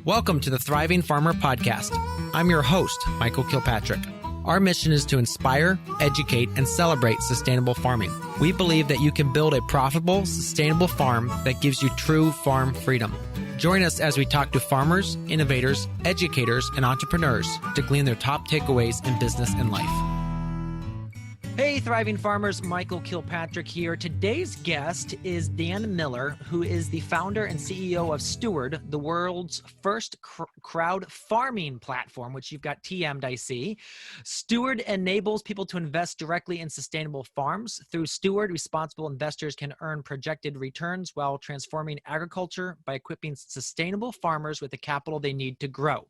Welcome to the Thriving Farmer Podcast. I'm your host, Michael Kilpatrick. Our mission is to inspire, educate, and celebrate sustainable farming. We believe that you can build a profitable, sustainable farm that gives you true farm freedom. Join us as we talk to farmers, innovators, educators, and entrepreneurs to glean their top takeaways in business and life. Hey, Thriving Farmers, Michael Kilpatrick here. Today's guest is Dan Miller, who is the founder and CEO of Steward, the world's first crowd farming platform, which you've got TM'd, I see. Steward enables people to invest directly in sustainable farms. Through Steward, responsible investors can earn projected returns while transforming agriculture by equipping sustainable farmers with the capital they need to grow.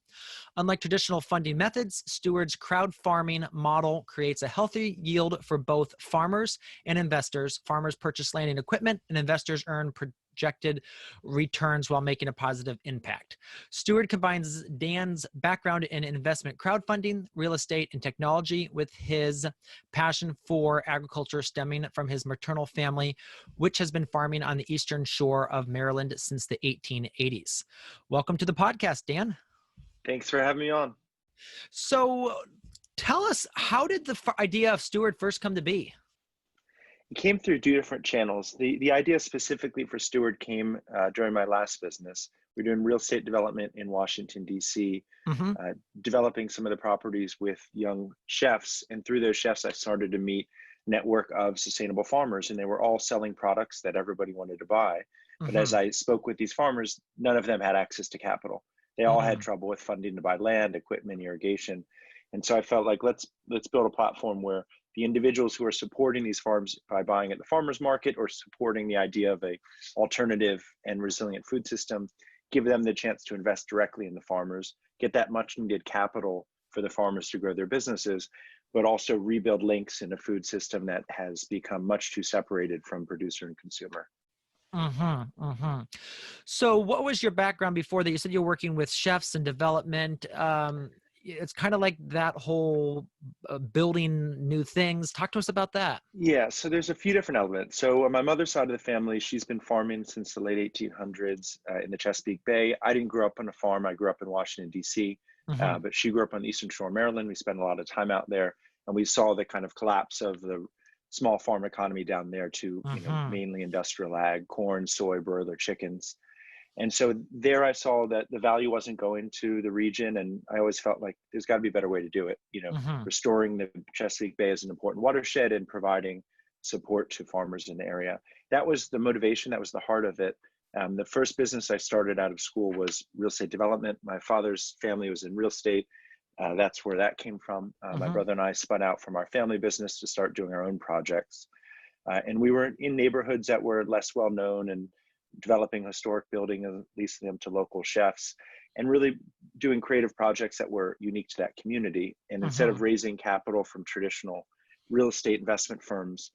Unlike traditional funding methods, Steward's crowd farming model creates a healthy yield for both farmers and investors. Farmers purchase land and equipment, and investors earn projected returns while making a positive impact. Steward combines Dan's background in investment crowdfunding, real estate, and technology with his passion for agriculture stemming from his maternal family, which has been farming on the eastern shore of Maryland since the 1880s. Welcome to the podcast, Dan. Thanks for having me on. So tell us, how did the idea of Steward first come to be? It came through two different channels. The idea specifically for Steward came during my last business. We're doing real estate development in Washington, D.C., developing some of the properties with young chefs. And through those chefs, I started to meet a network of sustainable farmers, and they were all selling products that everybody wanted to buy. But as I spoke with these farmers, none of them had access to capital. They all had trouble with funding to buy land, equipment, irrigation. And so I felt like let's build a platform where the individuals who are supporting these farms by buying at the farmers market or supporting the idea of a alternative and resilient food system, give them the chance to invest directly in the farmers, get that much needed capital for the farmers to grow their businesses, but also rebuild links in a food system that has become much too separated from producer and consumer. So what was your background before that? You said you're working with chefs and development. It's kind of like that whole building new things. Talk to us about that. Yeah, so there's a few different elements. So on my mother's side of the family, she's been farming since the late 1800s in the Chesapeake Bay. I didn't grow up on a farm. I grew up in Washington, D.C., but she grew up on the eastern shore of Maryland. We spent a lot of time out there, and we saw the kind of collapse of the small farm economy down there to mainly industrial ag, corn, soy, broiler, chickens. And so there I saw that the value wasn't going to the region, and I always felt like there's got to be a better way to do it. Restoring the Chesapeake Bay as an important watershed and providing support to farmers in the area. That was the motivation. That was the heart of it. The first business I started out of school was real estate development. My father's family was in real estate. That's where that came from. My brother and I spun out from our family business to start doing our own projects. And we were in neighborhoods that were less well known and developing historic buildings and leasing them to local chefs and really doing creative projects that were unique to that community. And instead of raising capital from traditional real estate investment firms,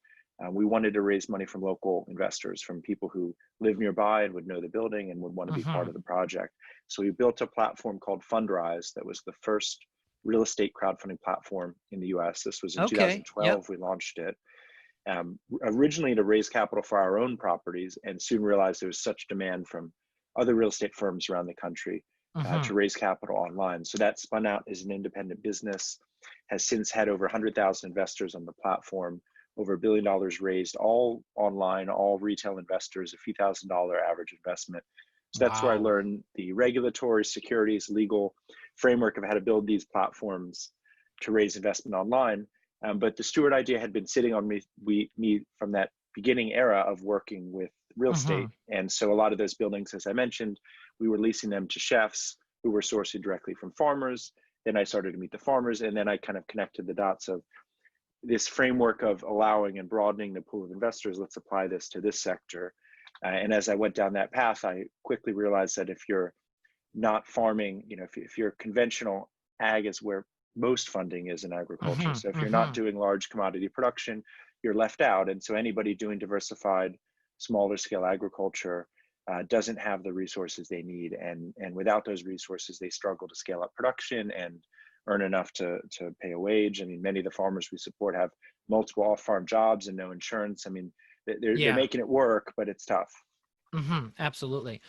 we wanted to raise money from local investors, from people who live nearby and would know the building and would want to be part of the project. So we built a platform called Fundrise that was the first real estate crowdfunding platform in the US. This was in 2012, we launched it. Originally to raise capital for our own properties, and soon realized there was such demand from other real estate firms around the country to raise capital online. So that spun out as an independent business, has since had over 100,000 investors on the platform, over $1 billion raised, all online, all retail investors, a few $1,000s average investment. So that's where I learned the regulatory, securities, legal framework of how to build these platforms to raise investment online. But the Steward idea had been sitting on me from that beginning era of working with real estate. And so a lot of those buildings, as I mentioned, we were leasing them to chefs who were sourcing directly from farmers. Then I started to meet the farmers, and then I kind of connected the dots of this framework of allowing and broadening the pool of investors. Let's apply this to this sector. And as I went down that path, I quickly realized that if you're not farming, if you're conventional, ag is where most funding is in agriculture. So if you're not doing large commodity production, you're left out. And so anybody doing diversified, smaller scale agriculture doesn't have the resources they need. And without those resources, they struggle to scale up production and earn enough to pay a wage. I mean, many of the farmers we support have multiple off-farm jobs and no insurance. I mean, they're making it work, but it's tough. Absolutely.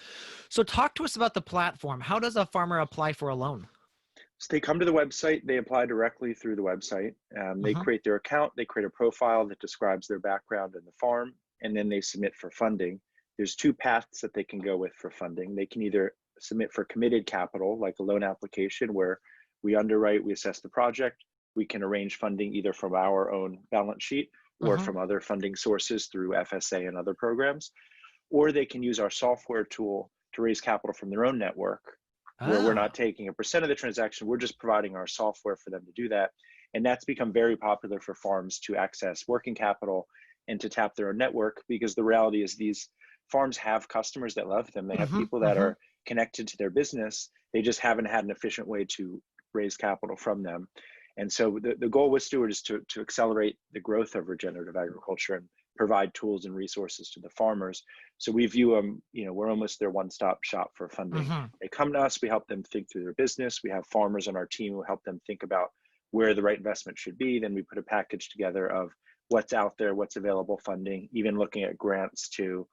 So talk to us about the platform. How does a farmer apply for a loan? So they come to the website, they apply directly through the website. They Hmm. create their account, they create a profile that describes their background in the farm, and then they submit for funding. There's two paths that they can go with for funding. They can either submit for committed capital, like a loan application where we underwrite, we assess the project, we can arrange funding either from our own balance sheet or Hmm. from other funding sources through FSA and other programs. Or they can use our software tool to raise capital from their own network, where we're not Ah. taking a percent of the transaction, we're just providing our software for them to do that. And that's become very popular for farms to access working capital and to tap their own network, because the reality is these farms have customers that love them. They have Hmm. people that Hmm. are connected to their business. They just haven't had an efficient way to raise capital from them. And so the goal with Steward is to accelerate the growth of regenerative agriculture and provide tools and resources to the farmers. So we view them, we're almost their one-stop shop for funding. Hmm. They come to us, we help them think through their business. We have farmers on our team who help them think about where the right investment should be. Then we put a package together of what's out there, what's available funding, even looking at grants too,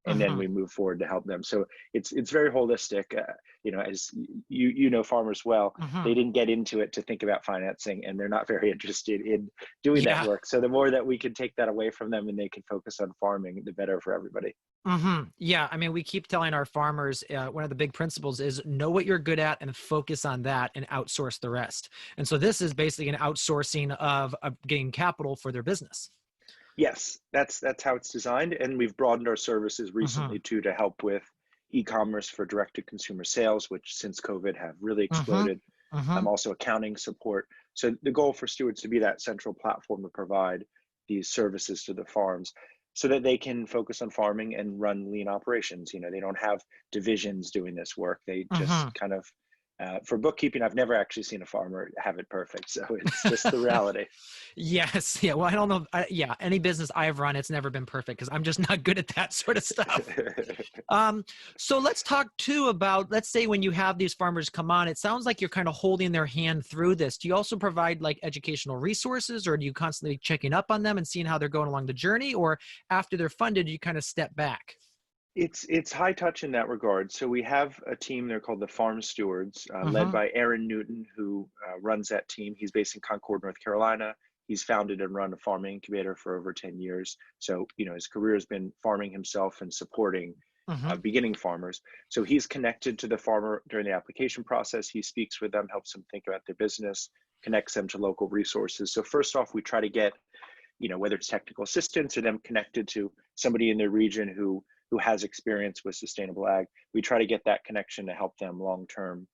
and then Hmm. we move forward to help them. So it's very holistic. As you know farmers well, Hmm. they didn't get into it to think about financing, and they're not very interested in doing that Yeah. work. So the more that we can take that away from them and they can focus on farming, the better for everybody. Yeah. I mean, we keep telling our farmers, one of the big principles is know what you're good at and focus on that and outsource the rest. And so this is basically an outsourcing of getting capital for their business. Yes, that's how it's designed, and we've broadened our services Hmm. recently too to help with e-commerce for direct-to-consumer sales, which since COVID have really Hmm. exploded. Hmm. Also accounting support. So the goal for Stewards to be that central platform to provide these services to the farms so that they can focus on farming and run lean operations. They don't have divisions doing this work. They just Hmm. kind of, for bookkeeping, I've never actually seen a farmer have it perfect. So it's just the reality. Yes. Yeah. Well, I don't know. Yeah. Any business I've run, it's never been perfect because I'm just not good at that sort of stuff. Um, so let's talk too about, let's say when you have these farmers come on, it sounds like you're kind of holding their hand through this. Do you also provide like educational resources, or do you constantly checking up on them and seeing how they're going along the journey? Or after they're funded, you kind of step back? It's high touch in that regard. So we have a team. They're called the Farm Stewards, led Mm-hmm. by Aaron Newton, who runs that team. He's based in Concord, North Carolina. He's founded and run a farming incubator for over 10 years. So his career has been farming himself and supporting Mm-hmm. beginning farmers. So he's connected to the farmer during the application process. He speaks with them, helps them think about their business, connects them to local resources. So first off, we try to get whether it's technical assistance or them connected to somebody in their region who has experience with sustainable ag. We try to get that connection to help them long term,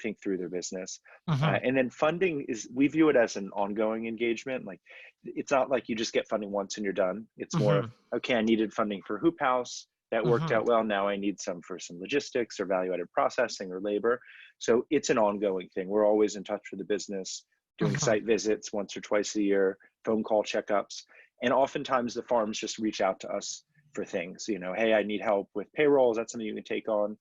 think through their business. Mm-hmm. And then funding is, we view it as an ongoing engagement. Like it's not like you just get funding once and you're done. It's more of, Mm-hmm. okay, I needed funding for hoop house. That worked Mm-hmm. out well. Now I need some for some logistics or value added processing or labor. So it's an ongoing thing. We're always in touch with the business, doing Mm-hmm. site visits once or twice a year, phone call checkups. And oftentimes the farms just reach out to us for things, hey, I need help with payroll. Is that something you can take on?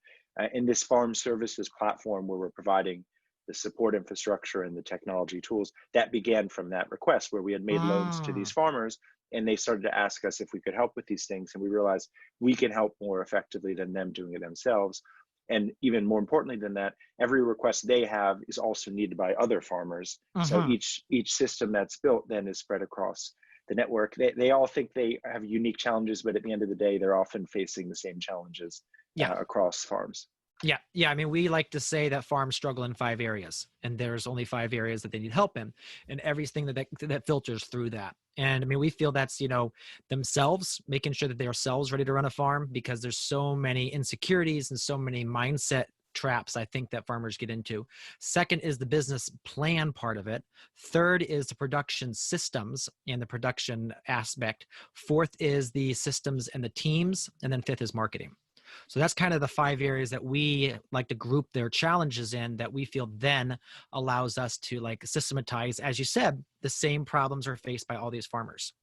In this farm services platform where we're providing the support infrastructure and the technology tools, that began from that request where we had made loans to these Mm. farmers and they started to ask us if we could help with these things. And we realized we can help more effectively than them doing it themselves. And even more importantly than that, every request they have is also needed by other farmers. So Mm-hmm. each system that's built then is spread across the network. They all think they have unique challenges, but at the end of the day, they're often facing the same challenges Yeah. across farms. Yeah. Yeah. I mean, we like to say that farms struggle in 5 areas, and there's only 5 areas that they need help in, and everything that filters through that. And I mean, we feel that's, themselves, making sure that they are selves ready to run a farm, because there's so many insecurities and so many mindset traps I think that farmers get into. Second is the business plan part of it. Third is the production systems and the production aspect. Fourth is the systems and the teams. And then fifth is marketing. So that's kind of the 5 areas that we like to group their challenges in, that we feel then allows us to like systematize, as you said, the same problems are faced by all these farmers.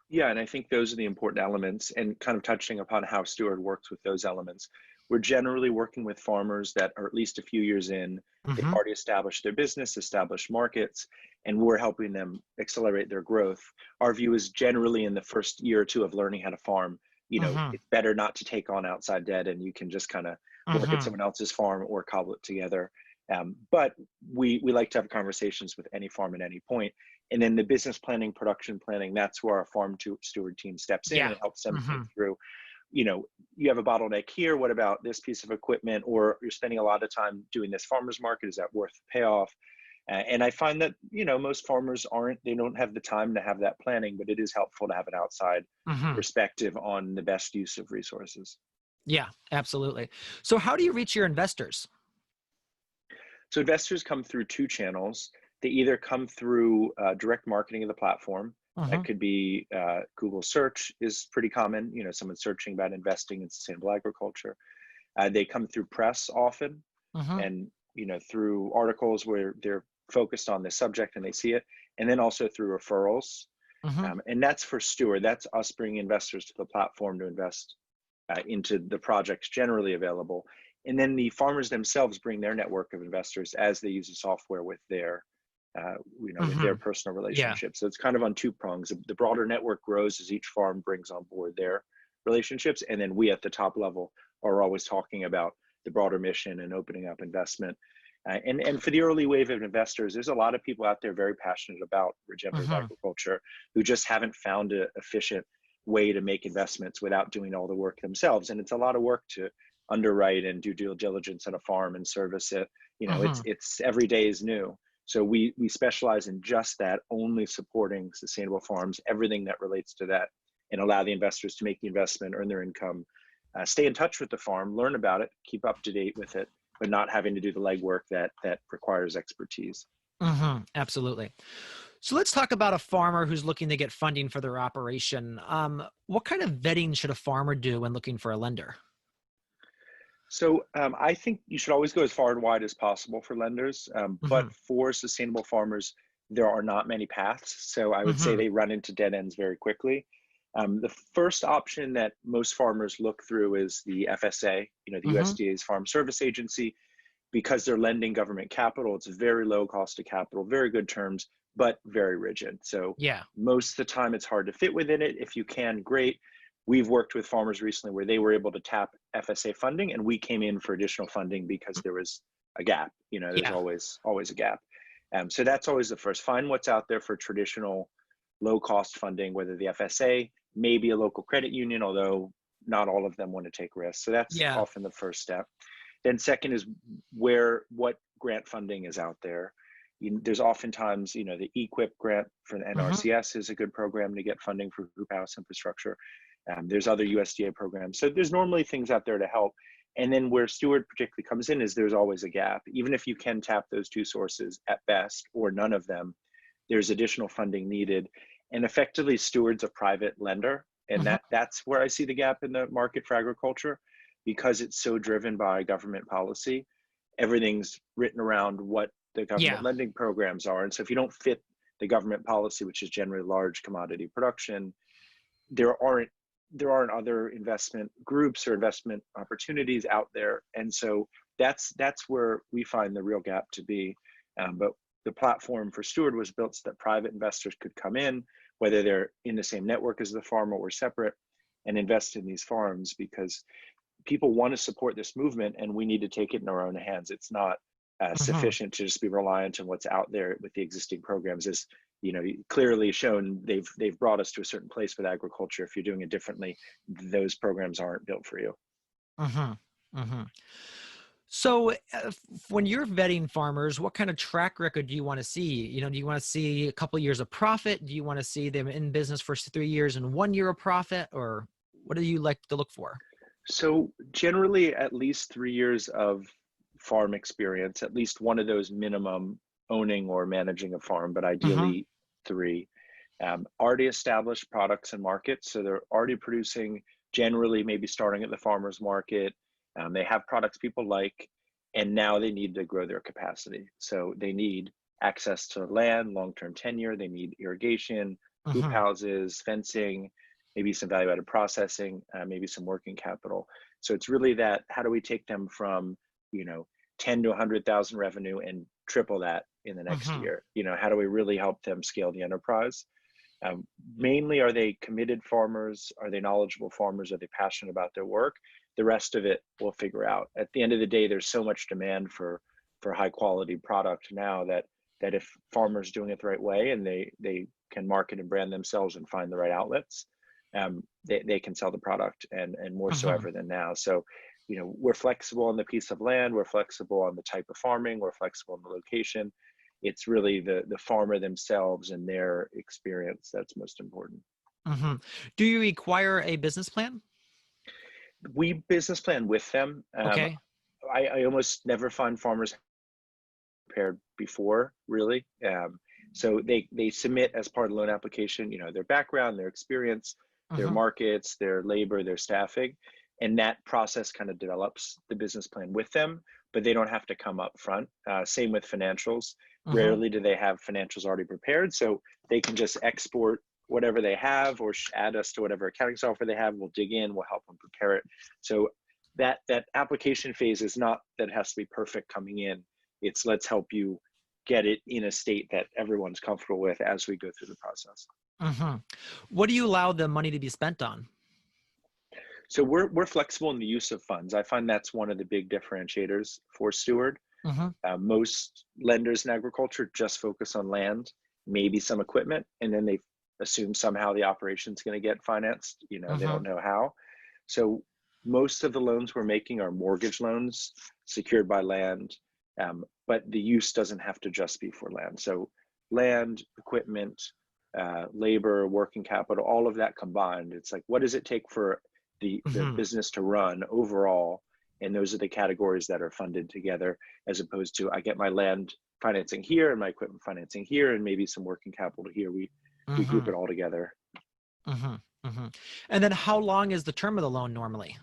Yeah, and I think those are the important elements, and kind of touching upon how Steward works with those elements. We're generally working with farmers that are at least a few years in. They've Mm-hmm. already established their business, established markets, and we're helping them accelerate their growth. Our view is generally in the first year or two of learning how to farm, Mm-hmm. it's better not to take on outside debt, and you can just kind of work at Mm-hmm. someone else's farm or cobble it together. But we like to have conversations with any farm at any point. And then the business planning, production planning, that's where our farm to steward team steps in Yeah. and helps them Mm-hmm. think through, you have a bottleneck here. What about this piece of equipment? Or you're spending a lot of time doing this farmer's market. Is that worth the payoff? And I find that, most farmers they don't have the time to have that planning, but it is helpful to have an outside Mm-hmm. perspective on the best use of resources. Yeah, absolutely. So how do you reach your investors? So investors come through two channels. They either come through direct marketing of the platform. Mm-hmm. That could be Google search is pretty common. Someone searching about investing in sustainable agriculture. They come through press often, Mm-hmm. and through articles where they're focused on the subject and they see it, and then also through referrals. Mm-hmm. And that's for Steward. That's us bringing investors to the platform to invest into the projects generally available. And then the farmers themselves bring their network of investors as they use the software with their, with their Mm-hmm. personal Yeah. relationships. So it's kind of on two prongs. The broader network grows as each farm brings on board their relationships. And then we at the top level are always talking about the broader mission and opening up investment. And for the early wave of investors, there's a lot of people out there very passionate about regenerative Mm-hmm. agriculture who just haven't found an efficient way to make investments without doing all the work themselves. And it's a lot of work to underwrite and do due diligence at a farm and service it. Mm-hmm. It's every day is new. So we specialize in just that, only supporting sustainable farms, everything that relates to that, and allow the investors to make the investment, earn their income, stay in touch with the farm, learn about it, keep up to date with it, but not having to do the legwork that requires expertise. Mm-hmm. Absolutely. So let's talk about a farmer who's looking to get funding for their operation. What kind of vetting should a farmer do when looking for a lender? So I think you should always go as far and wide as possible for lenders, but Mm-hmm. for sustainable farmers, there are not many paths. So I would say Mm-hmm. they run into dead ends very quickly. The first option that most farmers look through is the FSA, the Mm-hmm. USDA's Farm Service Agency, because they're lending government capital. It's a very low cost of capital, very good terms, but very rigid. So Yeah. most of the time it's hard to fit within it. If you can, great. We've worked with farmers recently where they were able to tap FSA funding, and we came in for additional funding because there was a gap. There's Yeah. always a gap. So that's always the first. Find what's out there for traditional low cost funding, whether the FSA, maybe a local credit union, although not all of them want to take risks. So that's Yeah. often the first step. Then second is what grant funding is out there. There's oftentimes, the EQIP grant for the Mm-hmm. NRCS is a good program to get funding for hoop house infrastructure. There's other USDA programs. So there's normally things out there to help. And then where Steward particularly comes in is there's always a gap. Even if you can tap those two sources at best, or none of them, there's additional funding needed. And effectively, Steward's a private lender. And Mm-hmm. that's where I see the gap in the market for agriculture, because it's so driven by government policy. Everything's written around what the government Yeah. lending programs are. And so if you don't fit the government policy, which is generally large commodity production, there aren't other investment groups or investment opportunities out there. And so that's where we find the real gap to be. But the platform for Steward was built so that private investors could come in, whether they're in the same network as the farm or separate, and invest in these farms, because people want to support this movement, and we need to take it in our own hands. It's not Mm-hmm. sufficient to just be reliant on what's out there with the existing programs. As clearly shown, they've brought us to a certain place with agriculture. If you're doing it differently, those programs aren't built for you. Mm-hmm. Mm-hmm. So when you're vetting farmers, what kind of track record do you want to see? Do you want to see a couple of years of profit? Do you want to see them in business for 3 years and 1 year of profit? Or what do you like to look for? So generally, at least 3 years of farm experience, at least one of those minimum, owning or managing a farm, but Mm-hmm. ideally three. Already established products and markets, so they're already producing, generally maybe starting at the farmer's market. They have products people like, and now they need to grow their capacity. So they need access to land, long-term tenure, they need irrigation, hoop Mm-hmm. houses, fencing, maybe some value-added processing, maybe some working capital. So it's really that, how do we take them from, 10 to 100,000 revenue and triple that in the next Mm-hmm. year? How do we really help them scale the enterprise? Mainly, are they committed farmers? Are they knowledgeable farmers? Are they passionate about their work? The rest of it we'll figure out. At the end of the day, there's so much demand for high quality product now that if farmers doing it the right way and they can market and brand themselves and find the right outlets, they can sell the product and more so Mm-hmm. ever than now. So, we're flexible on the piece of land, we're flexible on the type of farming, we're flexible on the location. It's really the farmer themselves and their experience that's most important. Mm-hmm. Do you require a business plan? We business plan with them. Okay. I almost never find farmers prepared before, really. So they submit as part of the loan application, their background, their experience, their Mm-hmm. markets, their labor, their staffing, and that process kind of develops the business plan with them, but they don't have to come up front. Same with financials. Mm-hmm. Rarely do they have financials already prepared, so they can just export whatever they have or add us to whatever accounting software they have. We'll dig in, we'll help them prepare it. So that application phase is not that it has to be perfect coming in. It's let's help you get it in a state that everyone's comfortable with as we go through the process. Mm-hmm. What do you allow the money to be spent on? So we're flexible in the use of funds. I find that's one of the big differentiators for Steward. Mm-hmm. Most lenders in agriculture just focus on land, maybe some equipment, and then they assume somehow the operation's going to get financed. They Mm-hmm. don't know how. So most of the loans we're making are mortgage loans secured by land, but the use doesn't have to just be for land. So land, equipment, labor, working capital, all of that combined. It's like, what does it take for the Mm-hmm. business to run overall? And those are the categories that are funded together, as opposed to I get my land financing here and my equipment financing here and maybe some working capital here. We group Mm-hmm. it all together. Mm-hmm. Mm-hmm. And then how long is the term of the loan normally?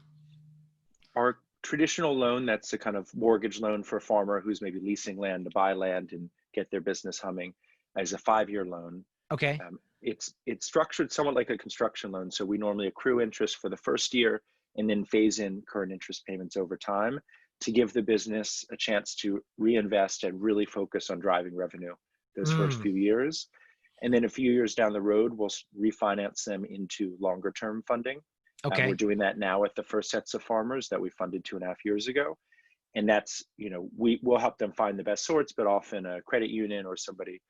Our traditional loan, that's a kind of mortgage loan for a farmer who's maybe leasing land to buy land and get their business humming, is a 5-year loan. Okay. It's structured somewhat like a construction loan. So we normally accrue interest for the first year and then phase in current interest payments over time to give the business a chance to reinvest and really focus on driving revenue those first few years. And then a few years down the road, we'll refinance them into longer term funding. Okay. We're doing that now with the first sets of farmers that we funded 2.5 years ago. And that's, we will help them find the best sorts, but often a credit union or somebody,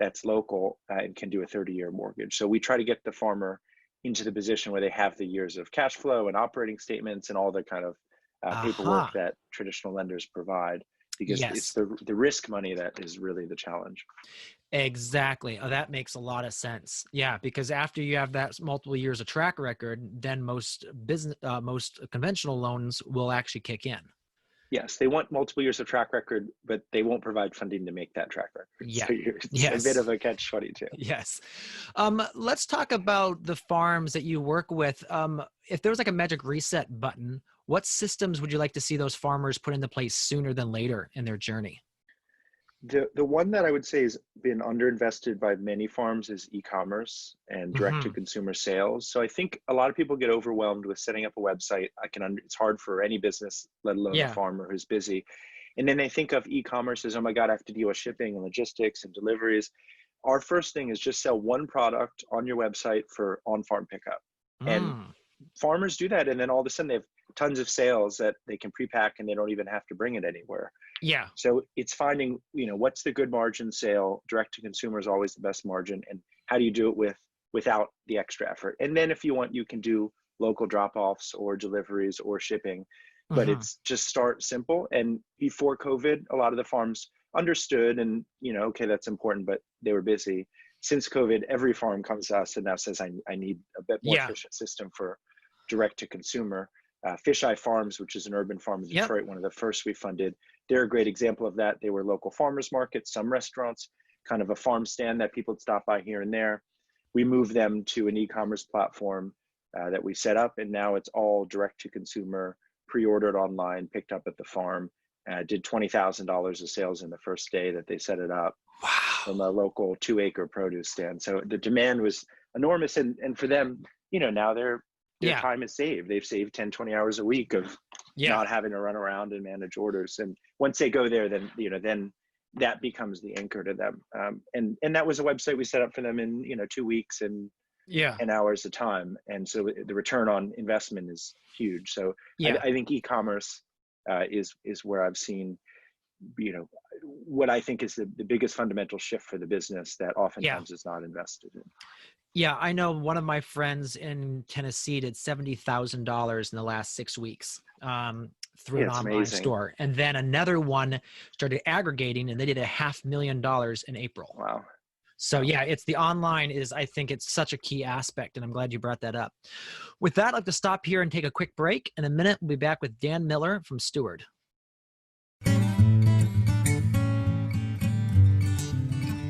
that's local and can do a 30-year mortgage. So we try to get the farmer into the position where they have the years of cash flow and operating statements and all the kind of paperwork Aha. that traditional lenders provide, because it's Yes, the risk money that is really the challenge. exactly. Oh, that makes a lot of sense. Yeah, because after you have that multiple years of track record, then most most conventional loans will actually kick in. Yes, they want multiple years of track record, but they won't provide funding to make that track record. Yeah. So it's a bit Yes. of a catch-22. Yes. Let's talk about the farms that you work with. If there was like a magic reset button, what systems would you like to see those farmers put into place sooner than later in their journey? The one that I would say has been underinvested by many farms is e-commerce and Mm-hmm. direct-to-consumer sales. So I think a lot of people get overwhelmed with setting up a website. It's hard for any business, let alone a Yeah. farmer who's busy. And then they think of e-commerce as, oh my God, I have to deal with shipping and logistics and deliveries. Our first thing is just sell one product on your website for on-farm pickup. And Mm. farmers do that, and then all of a sudden they have tons of sales that they can pre-pack and they don't even have to bring it anywhere. Yeah. So it's finding, what's the good margin sale? Direct to consumer is always the best margin, and how do you do it without the extra effort? And then if you want, you can do local drop-offs or deliveries or shipping, but Mm-hmm. it's just start simple. And before COVID, a lot of the farms understood and, okay, that's important, but they were busy. Since COVID, every farm comes to us and now says, I need a bit more Yeah. efficient system for direct to consumer. Fisheye Farms, which is an urban farm in Yep. Detroit, one of the first we funded, they're a great example of that. They were local farmers markets, some restaurants, kind of a farm stand that people would stop by here and there. We moved them to an e-commerce platform that we set up, and now it's all direct to consumer, pre-ordered online, picked up at the farm. Did $20,000 of sales in the first day that they set it up from Wow. a local 2-acre produce stand. So the demand was enormous, and for them, now their Yeah. time is saved. They've saved 10, 20 hours a week of Yeah. not having to run around and manage orders. And once they go there, then that becomes the anchor to them. And that was a website we set up for them in 2 weeks and Yeah. 10 hours of time. And so the return on investment is huge. So Yeah. I think e-commerce is where I've seen, what I think is the biggest fundamental shift for the business that oftentimes is not invested in. Yeah, I know one of my friends in Tennessee did $70,000 in the last 6 weeks through an It's online amazing. store. And then another one started aggregating and they did $500,000 in April. Wow. So yeah, it's the online I think it's such a key aspect, and I'm glad you brought that up. With that, I'd like to stop here and take a quick break. In a minute, we'll be back with Dan Miller from Steward.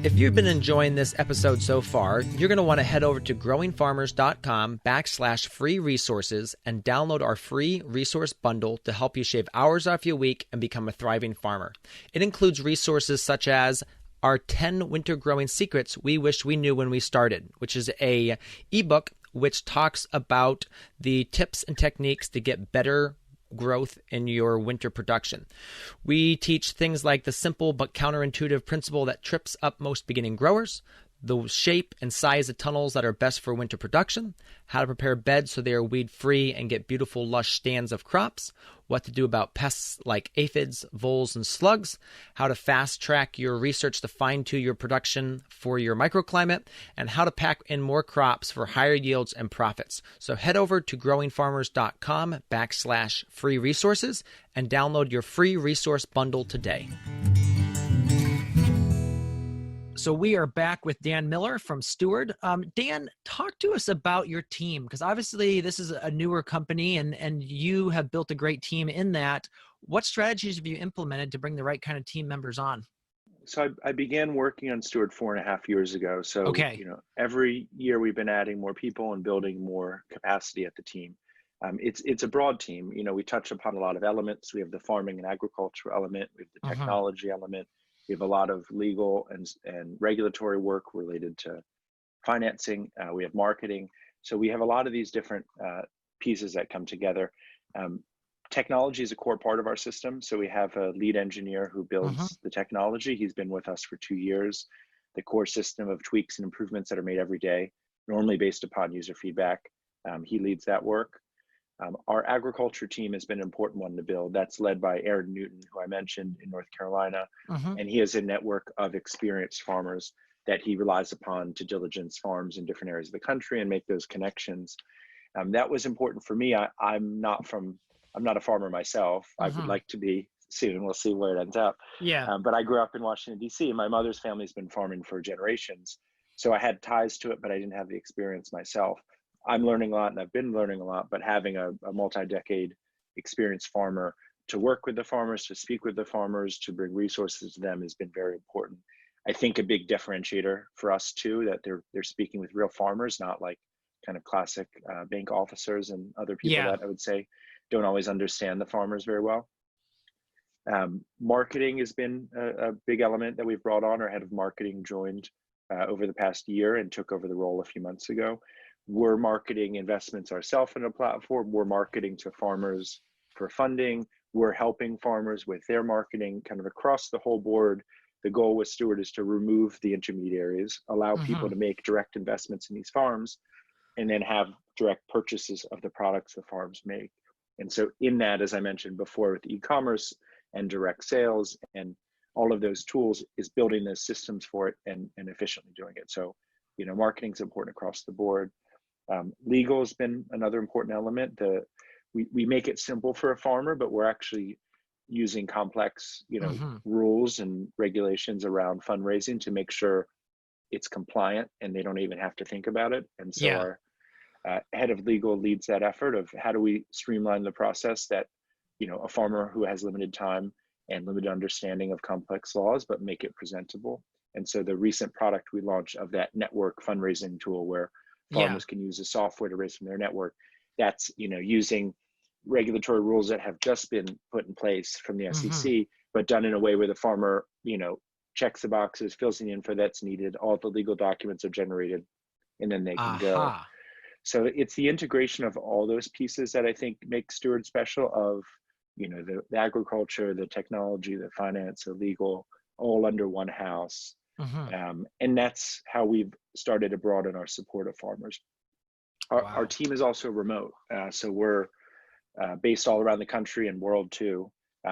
If you've been enjoying this episode so far, you're going to want to head over to growingfarmers.com/free resources and download our free resource bundle to help you shave hours off your week and become a thriving farmer. It includes resources such as our 10 winter growing secrets we wish we knew when we started, which is a ebook which talks about the tips and techniques to get better growth in your winter production. We teach things like the simple but counterintuitive principle that trips up most beginning growers, the shape and size of tunnels that are best for winter production, how to prepare beds so they are weed-free and get beautiful, lush stands of crops, what to do about pests like aphids, voles, and slugs, how to fast-track your research to fine-tune your production for your microclimate, and how to pack in more crops for higher yields and profits. So head over to growingfarmers.com/free resources and download your free resource bundle today. So we are back with Dan Miller from Steward. Dan, talk to us about your team, because obviously this is a newer company and you have built a great team in that. What strategies have you implemented to bring the right kind of team members on? So I began working on Steward 4.5 years ago. So, Okay. Every year we've been adding more people and building more capacity at the team. It's a broad team. We touch upon a lot of elements. We have the farming and agriculture element. We have the technology element. We have a lot of legal and regulatory work related to financing. We have marketing. So we have a lot of these different pieces that come together. Technology is a core part of our system. So we have a lead engineer who builds the technology. He's been with us for 2 years. The core system of tweaks and improvements that are made every day, normally based upon user feedback. He leads that work. Our agriculture team has been an important one to build. That's led by Aaron Newton, who I mentioned in North Carolina. And he has a network of experienced farmers that he relies upon to diligence farms in different areas of the country and make those connections. That was important for me. I'm not a farmer myself. I would like to be soon. We'll see where it ends up. Yeah. But I grew up in Washington, D.C. and my mother's family's been farming for generations. So I had ties to it, but I didn't have the experience myself. I'm learning a lot and I've been learning a lot, but having a multi-decade experienced farmer to work with the farmers, to speak with the farmers, to bring resources to them has been very important. I think a big differentiator for us too, that they're speaking with real farmers, not like kind of classic bank officers and other people that I would say don't always understand the farmers very well. Marketing has been a big element that we've brought on. Our head of marketing joined over the past year and took over the role a few months ago. We're marketing investments ourselves in a platform. We're marketing to farmers for funding. We're helping farmers with their marketing kind of across the whole board. The goal with Steward is to remove the intermediaries, allow people to make direct investments in these farms, and then have direct purchases of the products the farms make. And so in that, as I mentioned before, with e-commerce and direct sales and all of those tools is building those systems for it and efficiently doing it. So, marketing is important across the board. Legal has been another important element. We make it simple for a farmer, but we're actually using complex, rules and regulations around fundraising to make sure it's compliant and they don't even have to think about it. And so our head of legal leads that effort of how do we streamline the process that, a farmer who has limited time and limited understanding of complex laws, but make it presentable. And so the recent product we launched of that network fundraising tool where farmers can use the software to raise from their network, that's, using regulatory rules that have just been put in place from the SEC, but done in a way where the farmer, checks the boxes, fills in the info that's needed, all the legal documents are generated, and then they can go. So it's the integration of all those pieces that I think make Steward special of, the agriculture, the technology, the finance, the legal, all under one house. And that's how we've started to broaden our support of farmers. Our team is also remote. So we're based all around the country and world too,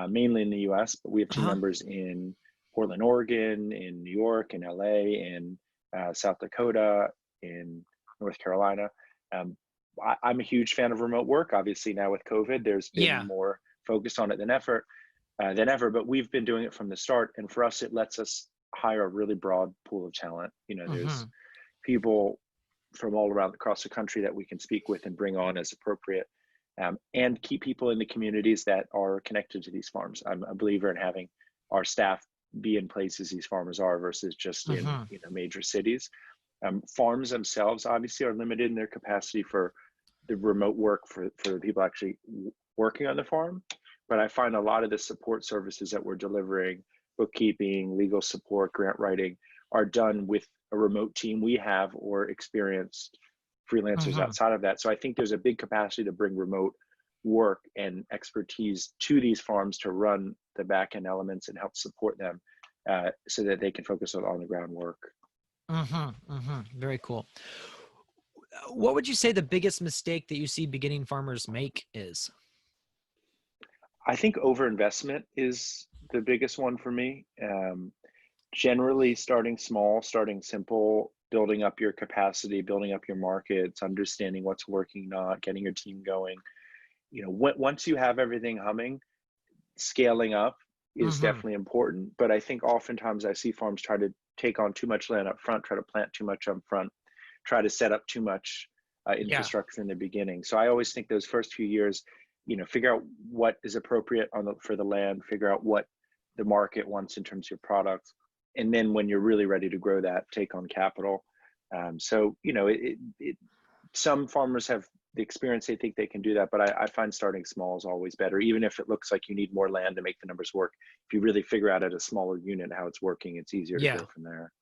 mainly in the US, but we have team members in Portland, Oregon, in New York, in LA, in South Dakota, in North Carolina. I'm a huge fan of remote work. Obviously now with COVID, there's been more focus on it than ever, but we've been doing it from the start. And for us, it lets us hire a really broad pool of talent. There's people from all around across the country that we can speak with and bring on as appropriate, and keep people in the communities that are connected to these farms. I'm a believer in having our staff be in places these farmers are versus just in major cities. Farms themselves obviously are limited in their capacity for the remote work for the people actually working on the farm. But I find a lot of the support services that we're delivering, bookkeeping, legal support, grant writing, are done with a remote team we have or experienced freelancers outside of that. So I think there's a big capacity to bring remote work and expertise to these farms to run the back end elements and help support them so that they can focus on the ground work. Very cool. What would you say the biggest mistake that you see beginning farmers make is? I think overinvestment is the biggest one for me. Generally starting small, starting simple, building up your capacity, building up your markets, understanding what's working, not getting your team going. Once you have everything humming, scaling up is definitely important. But I think oftentimes I see farms try to take on too much land up front, try to plant too much up front, try to set up too much infrastructure in the beginning. So I always think those first few years, figure out what is appropriate for the land, figure out what the market wants in terms of your product. And then when you're really ready to grow that, take on capital. Some farmers have the experience, they think they can do that, but I find starting small is always better. Even if it looks like you need more land to make the numbers work, if you really figure out at a smaller unit how it's working, it's easier to go from there.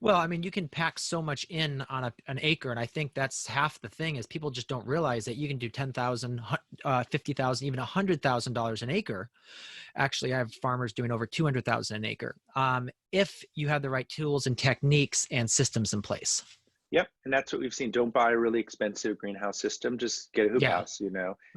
Well, I mean, you can pack so much in on an acre, and I think that's half the thing is people just don't realize that you can do $10,000, $50,000, even $100,000 an acre. Actually, I have farmers doing over $200,000 an acre if you have the right tools and techniques and systems in place. Yep, and that's what we've seen. Don't buy a really expensive greenhouse system. Just get a hoop house.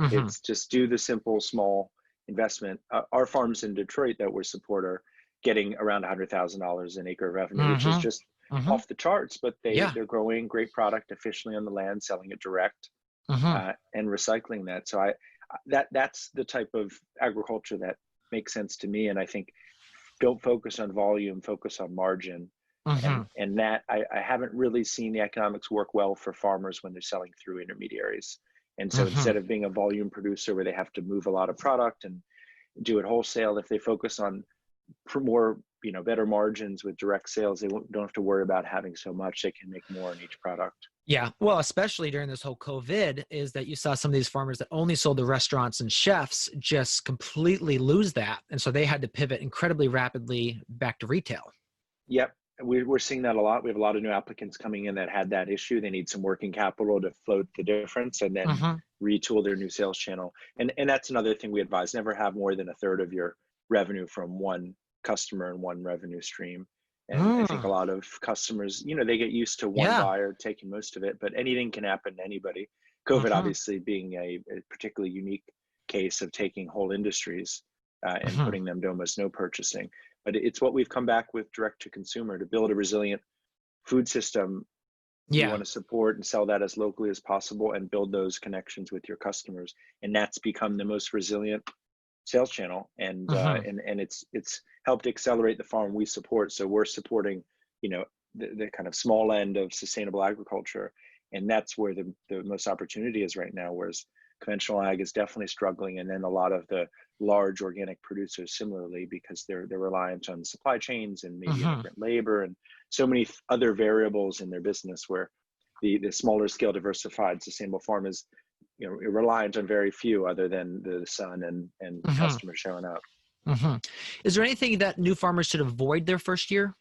It's just do the simple, small investment. Our farms in Detroit that we support are getting around $100,000 an acre of revenue, which is just off the charts. But they're growing great product efficiently on the land, selling it direct, and recycling that. So that's the type of agriculture that makes sense to me. And I think don't focus on volume, focus on margin. And that I haven't really seen the economics work well for farmers when they're selling through intermediaries. And so instead of being a volume producer where they have to move a lot of product and do it wholesale, if they focus on more, better margins with direct sales, they don't have to worry about having so much. They can make more on each product. Yeah. Well, especially during this whole COVID is that you saw some of these farmers that only sold to restaurants and chefs just completely lose that. And so they had to pivot incredibly rapidly back to retail. Yep. We're seeing that a lot. We have a lot of new applicants coming in that had that issue. They need some working capital to float the difference and then retool their new sales channel. And that's another thing we advise. Never have more than a third of your revenue from one customer and one revenue stream. And I think a lot of customers, they get used to one buyer taking most of it, but anything can happen to anybody. COVID obviously being a particularly unique case of taking whole industries and putting them to almost no purchasing. But it's what we've come back with direct to consumer to build a resilient food system. You want to support and sell that as locally as possible and build those connections with your customers. And that's become the most resilient sales channel. And and it's helped accelerate the farm we support. So we're supporting, the kind of small end of sustainable agriculture. And that's where the most opportunity is right now, whereas conventional ag is definitely struggling. And then a lot of the large organic producers similarly, because they're reliant on supply chains and maybe immigrant labor and so many other variables in their business, where the smaller scale diversified sustainable farm is reliant on very few other than the sun and customers showing up. Is there anything that new farmers should avoid their first year?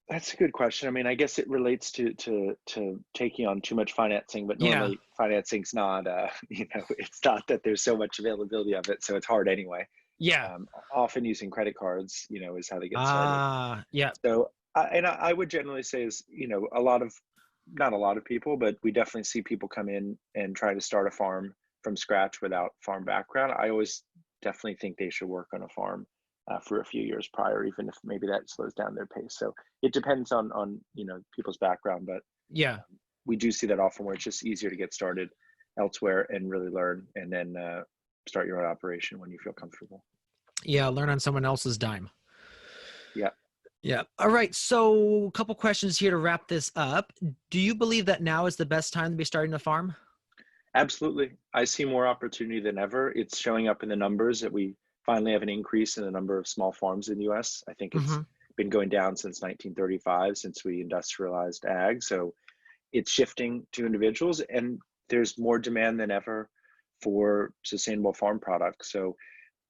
That's a good question. I mean, I guess it relates to taking on too much financing, but normally financing's not, it's not that there's so much availability of it, so it's hard anyway. Yeah. Often using credit cards, is how they get started. Ah, yeah. So, I would generally say is, not a lot of people, but we definitely see people come in and try to start a farm from scratch without farm background. I always definitely think they should work on a farm for a few years prior, even if maybe that slows down their pace. So it depends on people's background, but Yeah. we do see that often where it's just easier to get started elsewhere and really learn, and then start your own operation when you feel comfortable. Yeah. Learn on someone else's dime. Yeah. Yeah. All right. So a couple questions here to wrap this up. Do you believe that now is the best time to be starting a farm? Absolutely. I see more opportunity than ever. It's showing up in the numbers that we finally have an increase in the number of small farms in the US. I think it's Mm-hmm. been going down since 1935, since we industrialized ag. So it's shifting to individuals, and there's more demand than ever for sustainable farm products. So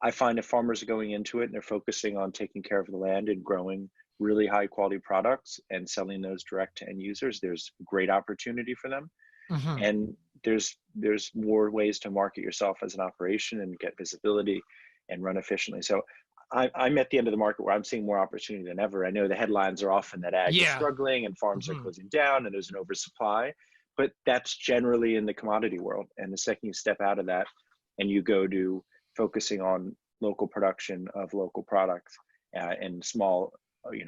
I find if farmers are going into it and they're focusing on taking care of the land and growing really high quality products and selling those direct to end users, there's great opportunity for them. Mm-hmm. And there's more ways to market yourself as an operation and get visibility and run efficiently. So I'm at the end of the market where I'm seeing more opportunity than ever. I know the headlines are often that ag is Yeah. struggling and farms are Mm-hmm. closing down and there's an oversupply, but that's generally in the commodity world. And the second you step out of that and you go to focusing on local production of local products and small,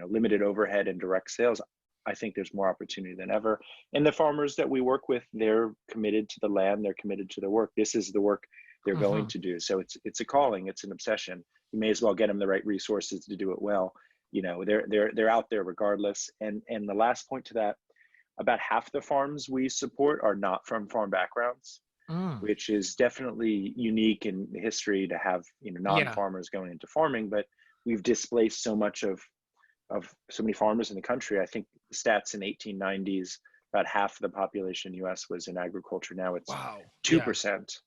limited overhead and direct sales, I think there's more opportunity than ever. And the farmers that we work with, they're committed to the land, they're committed to their work. This is the work they're Mm-hmm. going to do. So it's a calling, it's an obsession. You may as well get them the right resources to do it well. They're out there regardless. And the last point to that, about half the farms we support are not from farm backgrounds, Mm. which is definitely unique in history to have Yeah. non-farmers going into farming. But we've displaced so much of so many farmers in the country. I think the stats in 1890s, about half of the population in the US was in agriculture. Now it's Wow. Yeah. 2%.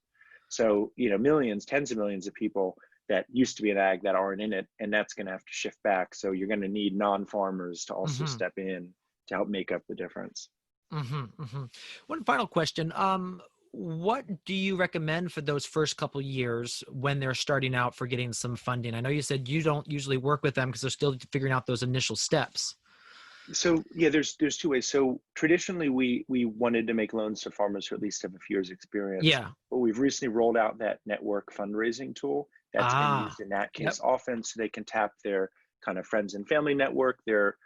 So, millions, tens of millions of people that used to be in ag that aren't in it, and that's going to have to shift back. So you're going to need non-farmers to also Mm-hmm. step in to help make up the difference. Mm-hmm. Mm-hmm. One final question. What do you recommend for those first couple years when they're starting out for getting some funding? I know you said you don't usually work with them because they're still figuring out those initial steps. So yeah, there's two ways. So traditionally, we wanted to make loans to farmers who at least have a few years experience, Yeah. but we've recently rolled out that network fundraising tool that's been Ah. used in that Yep. case often, so they can tap their kind of friends and family network, their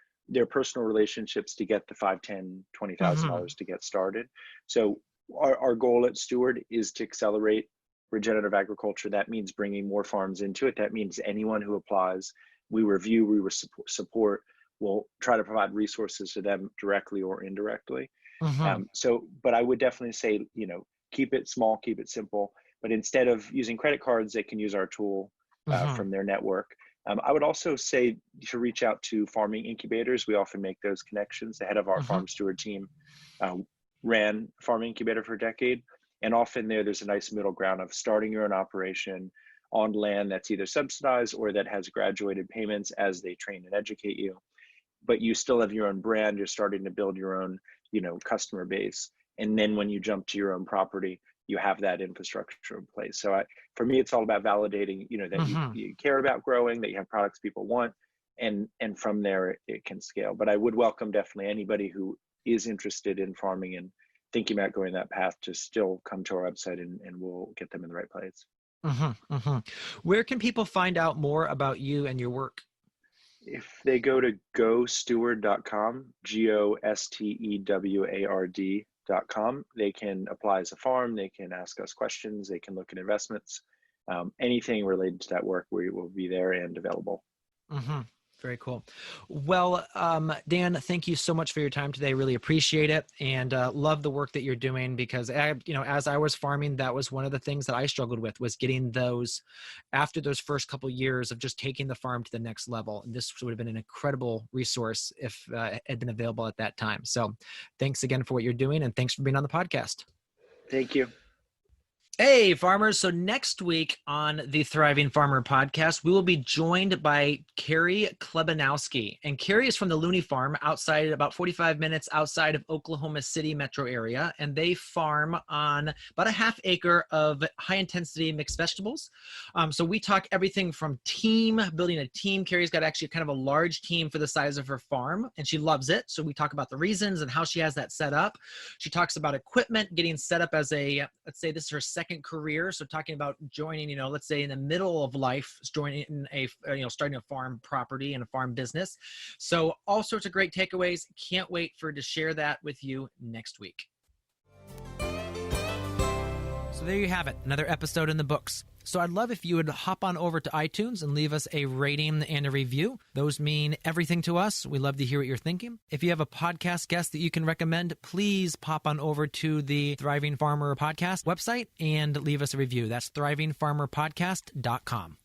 personal relationships to get the 5, 10, Mm-hmm. $20,000 to get started. So our goal at Steward is to accelerate regenerative agriculture. That means bringing more farms into it. That means anyone who applies, we review, we support. We'll try to provide resources to them directly or indirectly. Mm-hmm. But I would definitely say, keep it small, keep it simple. But instead of using credit cards, they can use our tool Mm-hmm. from their network. I would also say to reach out to farming incubators. We often make those connections. The head of our Mm-hmm. farm steward team uh, ran a farming incubator for a decade. And often there's a nice middle ground of starting your own operation on land that's either subsidized or that has graduated payments as they train and educate you, but you still have your own brand. You're starting to build your own customer base, and then when you jump to your own property, you have that infrastructure in place. So for me, it's all about validating that Mm-hmm. you care about growing, that you have products people want, and from there it can scale. But I would welcome definitely anybody who is interested in farming and thinking about going that path to still come to our website, and we'll get them in the right place. Mm-hmm. Mm-hmm. Where can people find out more about you and your work? If they go to gosteward.com, GOSTEWARD.com, they can apply as a farm, they can ask us questions, they can look at investments, anything related to that work, we will be there and available. Mm-hmm. Very cool. Well, Dan, thank you so much for your time today. Really appreciate it, and love the work that you're doing, because as I was farming, that was one of the things that I struggled with, was getting those after those first couple of years of just taking the farm to the next level. And this would have been an incredible resource if it had been available at that time. So, thanks again for what you're doing, and thanks for being on the podcast. Thank you. Hey, farmers. So next week on the Thriving Farmer podcast, we will be joined by Carrie Klebanowski. And Carrie is from the Looney Farm outside, about 45 minutes outside of Oklahoma City metro area. And they farm on about a half acre of high-intensity mixed vegetables. So we talk everything from building a team. Carrie's got actually kind of a large team for the size of her farm, and she loves it. So we talk about the reasons and how she has that set up. She talks about equipment, getting set up as let's say this is her second career. So talking about joining, let's say in the middle of life, joining starting a farm property and a farm business. So all sorts of great takeaways. Can't wait to share that with you next week. So there you have it, another episode in the books. So I'd love if you would hop on over to iTunes and leave us a rating and a review. Those mean everything to us. We love to hear what you're thinking. If you have a podcast guest that you can recommend, please pop on over to the Thriving Farmer podcast website and leave us a review. That's thrivingfarmerpodcast.com.